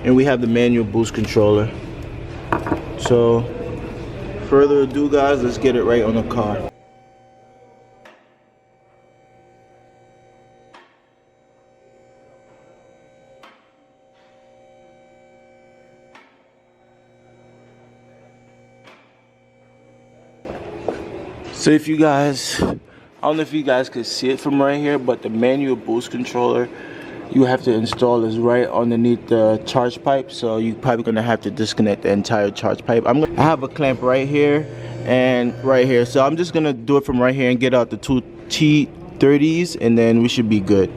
And we have the manual boost controller. So further ado guys, let's get it right on the car. So if you guys, I don't know if you guys could see it from right here, but the manual boost controller you have to install is right underneath the charge pipe. So you're probably gonna have to disconnect the entire charge pipe. I have a clamp right here and right here. So I'm just gonna do it from right here and get out the two T30s and then we should be good.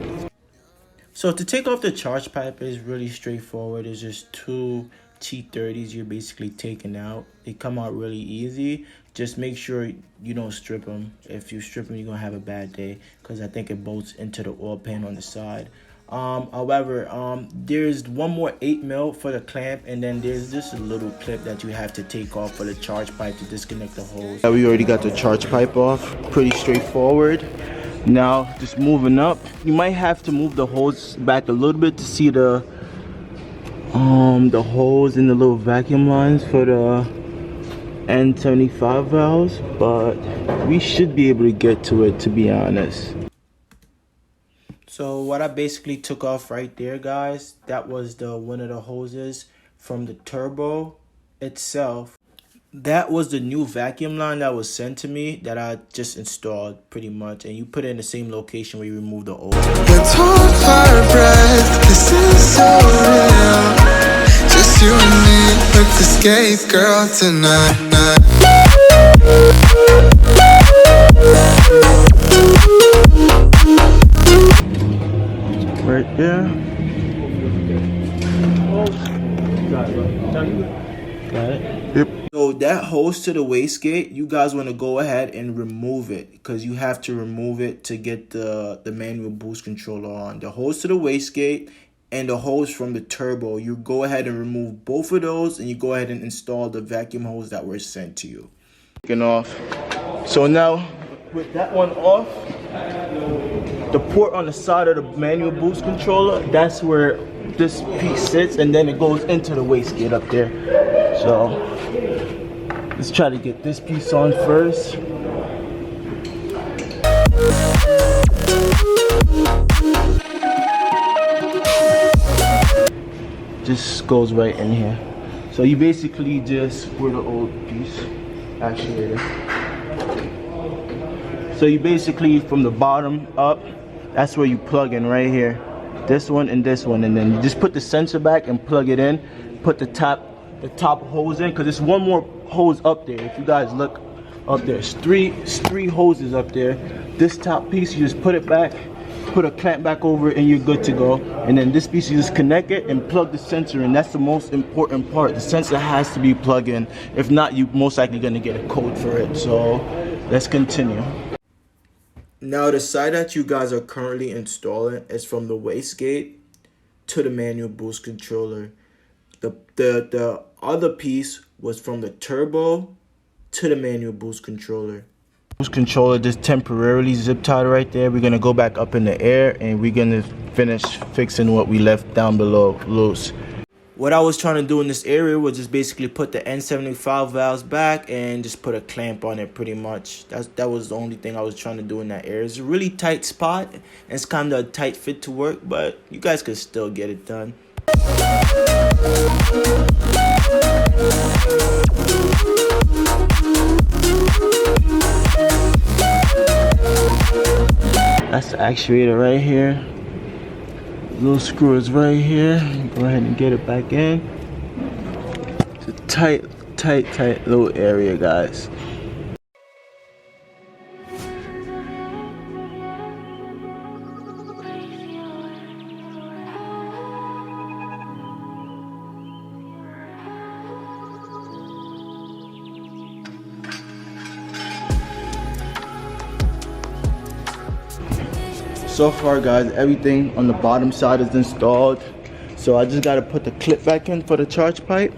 So to take off the charge pipe is really straightforward. It's just two T30s you're basically taking out. They come out really easy. Just make sure you don't strip them. If you strip them, you're gonna have a bad day because I think it bolts into the oil pan on the side. However, there's one more 8mm for the clamp, and then there's just a little clip that you have to take off for the charge pipe to disconnect the hose. We already got the charge pipe off. Pretty straightforward. Now just moving up, you might have to move the hose back a little bit to see the hose and the little vacuum lines for the N75 valves, but we should be able to get to it, to be honest. So what I basically took off right there, guys, that was one of the hoses from the turbo itself. That was the new vacuum line that was sent to me that I just installed pretty much, and you put it in the same location where you remove the old. Let's hold our breath, this is so real. Just you and me, let's escape, girl, tonight. Right there. Got it? Yep. So that hose to the wastegate, you guys want to go ahead and remove it because you have to remove it to get the manual boost controller on. The hose to the wastegate and the hose from the turbo, you go ahead and remove both of those and you go ahead and install the vacuum hose that were sent to you. Taken off. So now with that one off, the port on the side of the manual boost controller, that's where this piece sits, and then it goes into the wastegate up there. So let's try to get this piece on first. Just goes right in here. So you basically just, where the old piece actuator. So you basically from the bottom up, that's where you plug in right here. This one and this one, and then you just put the sensor back and plug it in. Put the top hose in, because there's one more hose up there. If you guys look up there, it's three hoses up there. This top piece, you just put it back, put a clamp back over it, and you're good to go. And then this piece, you just connect it and plug the sensor in. That's the most important part. The sensor has to be plugged in. If not, you're most likely gonna get a code for it. So let's continue. Now the side that you guys are currently installing is from the wastegate to the manual boost controller. The other piece was from the turbo to the manual boost controller. Boost controller just temporarily zip tied right there. We're gonna go back up in the air and we're gonna finish fixing what we left down below loose. What I was trying to do in this area was just basically put the N75 valves back and just put a clamp on it pretty much. That was the only thing I was trying to do in that area. It's a really tight spot and it's kind of a tight fit to work, but you guys could still get it done. That's the actuator right here. Little screw is right here. Go ahead and get it back in. It's a tight little area, guys. So far, guys, everything on the bottom side is installed. So I just gotta put the clip back in for the charge pipe.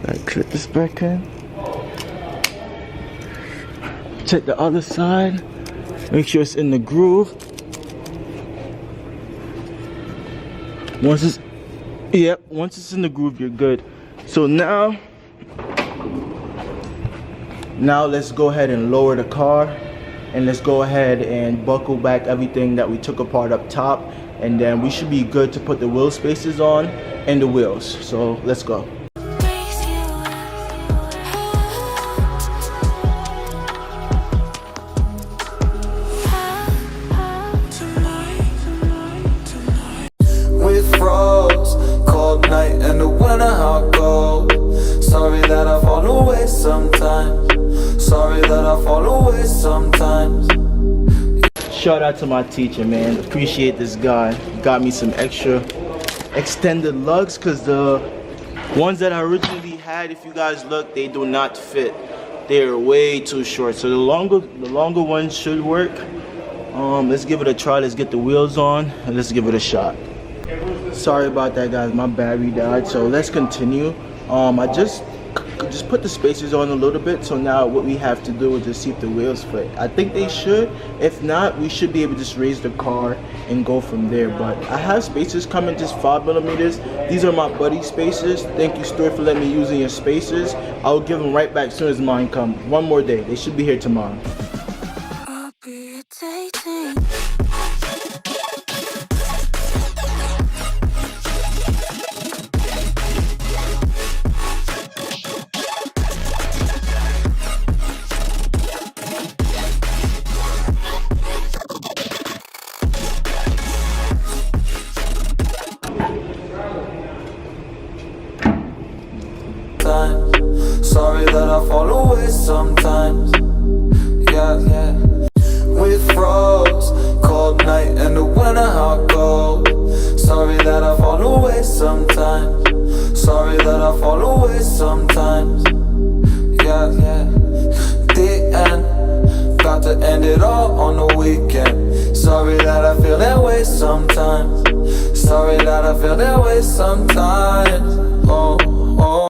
Gotta clip this back in. Check the other side. Make sure it's in the groove. Once it's, yep, once it's in the groove, you're good. So now let's go ahead and lower the car, and let's go ahead and buckle back everything that we took apart up top, and then we should be good to put the wheel spacers on and the wheels. So let's go. With froze, cold night in the winter, how cold. Sorry that I fall away sometimes. Sorry that I fall away sometimes. Shout out to my teacher, man. Appreciate this guy. Got me some extra extended lugs, because the ones that I originally had, if you guys look, they do not fit. They're way too short. So the longer ones should work. Let's give it a try. Let's get the wheels on and let's give it a shot. Sorry about that, guys. My battery died. So let's continue. I just put the spacers on a little bit. So now what we have to do is just see if the wheels fit. I think they should. If not, we should be able to just raise the car and go from there. But I have spacers coming, just 5mm. These are my buddy spacers. Thank you, Stuart, for letting me use your spacers. I'll give them right back as soon as mine come. One more day. They should be here tomorrow. I'll be irritating. Sorry that I fall away sometimes. Yeah, yeah. With froze, cold night in the winter, how cold. Sorry that I fall away sometimes. Sorry that I fall away sometimes. Yeah, yeah. The end, got to end it all on the weekend. Sorry that I feel that way sometimes. Sorry that I feel that way sometimes. Oh.